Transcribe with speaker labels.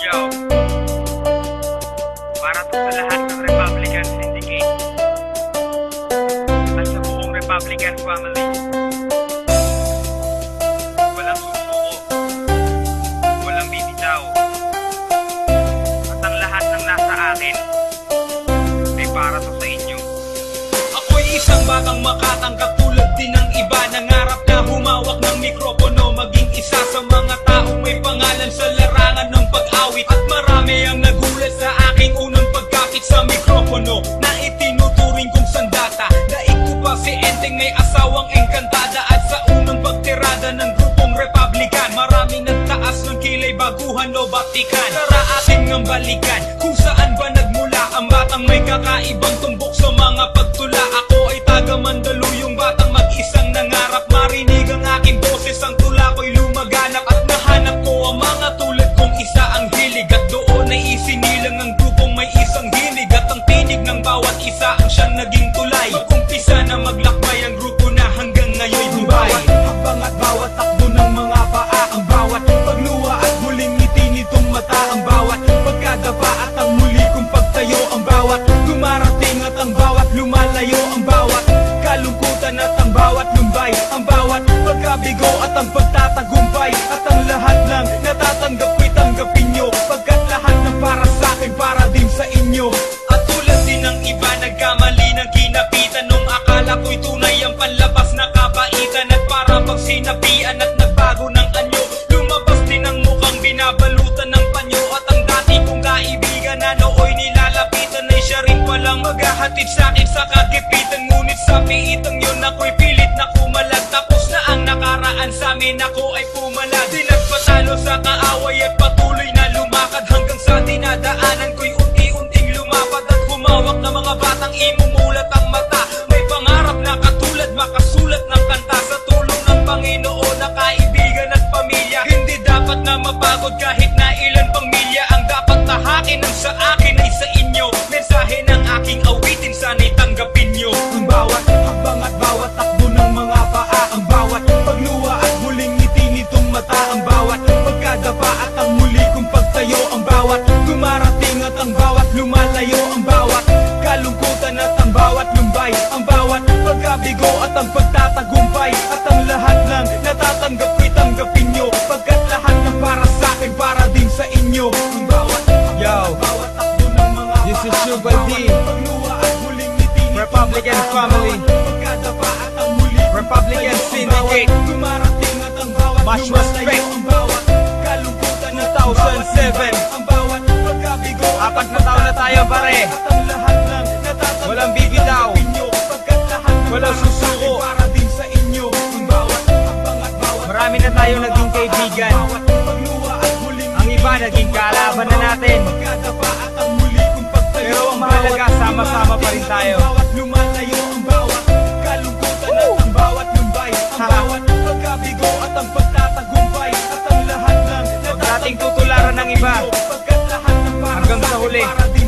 Speaker 1: Yo, para to sa lahat ng Republican Syndicate at sa buong Republican family. Walang susuko, walang bibitaw, at ang lahat ng nasa atin ay para to sa inyo.
Speaker 2: Ako'y isang batang makatanggap tulad din ng iba. Nangarap na humawak ng mikropono, maging isa sa mga taong may pangalan sa larangan ng pag-awit. At marami ang nagulat sa aking unang pagkapit sa mikropono, na itinuturing kong sandata. Daig ko pa si Enteng may asawang engkantada, at sa unang pagtirada ng grupong Republican, maraming nagtaas ng kilay, baguhan o batikan. Tara ating ang balikan kung saan ba nagmula ang batang may kakaibang tumbok sa mga pagtula. Ako ay taga Mandaluyong, batang mag-isang nangarap. Marinig ang aking boses, ang tula ko'y lumaganap. At nahanap ko ang mga tulad kong isa ang hilig, at doon ay isinilang ang grupong may isang hilig. At ang tinig ng bawat isa ang siyang naging tulay. Mag-umpisa na maglakbay ang grupo na hanggang ngayon buhay. Bawat habang at bawat takbo ng mga paa, ang bawat pagluwa at huling ngiti nitong mata, ang bawat pagkadapa at ang muli kong pagtayo, ang bawat dumarating at ang bawat lumalayo, ang bawat kalungkutan at ang bawat lumbay, ang bawat pagkabigo at ang pagtatagumpay. At ang lahat lang natatanggap ko'y tanggapin nyo, pagkat lahat ng para sa akin para din sa inyo. At tulad din ng iba, nagkamali ng kinapitan nung akala ko'y tunay ang panlabas na kabaitan. At para pag sinapian at nagbago ng anyo, lumabas din ang mukhang binabalutan ng panyo. At ang dati kong kaibigan na nooy nilalapitan ay siya rin palang maghahatid sa'kin sa kagipitan. Ngunit sa piitang yun ako'y pilit na kumalag, tapos na ang nakaraan sa'min, ako ay pumalag. Di nagpatalo sa kaaway at patuloy na lumakad, hanggang sa dinadaanan ko'y unti-unting lumapad. At humawak na mga batang imumulat ang mata, may pangarap na katulad makasulat ng kanta. Sa tulong ng Panginoon na kaibigan at pamilya, hindi dapat na mapagod kahit na ilan pang milya. Ang dapat tahakin ang sa akin ay sa inyo, mensahe ng aking awitin sana'y tanggapin nyo. Ang bawat habang at bawat takbo ng mga paa, ang bawat pagluwa at huling ngiti nitong mata, ang bawat pagkadapa at ang muli kong pagtayo, ang bawat dumarating at ang bawat lumalayo, ang bawat kalungkutan at ang bawat lumbay, ang bawat pagkabigo at ang pagtatagumpay. At ang lahat lang natatanggap ko'y tanggapin nyo, pagkat lahat ng para sa akin para din sa inyo. Ang bawat bawat takbo ng mga paa,
Speaker 3: This is Sugar D,
Speaker 2: pagluwa at huling ngiti nitong
Speaker 3: Republican
Speaker 2: mata,
Speaker 3: family,
Speaker 2: ang bawat pagkadapa at ang muli kong
Speaker 3: Republican
Speaker 2: pagtayo,
Speaker 3: Syndicate.
Speaker 2: ang bawat dumarating at ang bawat
Speaker 3: Much
Speaker 2: lumalayo,
Speaker 3: respect.
Speaker 2: ang bawat kalungkutan at
Speaker 3: 2007.
Speaker 2: ang bawat pagkabigo at
Speaker 3: Apat na taon na tayo, pare.
Speaker 2: at ang lahat lang natatanggap
Speaker 3: Walang bibitaw,
Speaker 2: inyo, pagkat lahat ng
Speaker 3: walang
Speaker 2: para sa
Speaker 3: susuko.
Speaker 2: akin para din sa inyo. Ang bawat habang at bawat
Speaker 3: Marami na tayo naging kaibigan.
Speaker 2: bawat pagluwa at huling
Speaker 3: Ang iba naging kalaban na natin,
Speaker 2: pagkadapa at ang muli kong pagtayo,
Speaker 3: pero ang
Speaker 2: ang
Speaker 3: mahalaga,
Speaker 2: bawat
Speaker 3: sama-sama pa rin tayo.
Speaker 2: ang bawat lumalayo, ang bawat kalungkutan at ang bawat lumbay, ang bawat pagkabigo at ang pagtatagumpay. At ang lahat lang
Speaker 3: Huwag nating tutularan ng iba
Speaker 2: pagkat lahat ng para
Speaker 3: hanggang
Speaker 2: sa
Speaker 3: sa
Speaker 2: akin
Speaker 3: huli.
Speaker 2: para din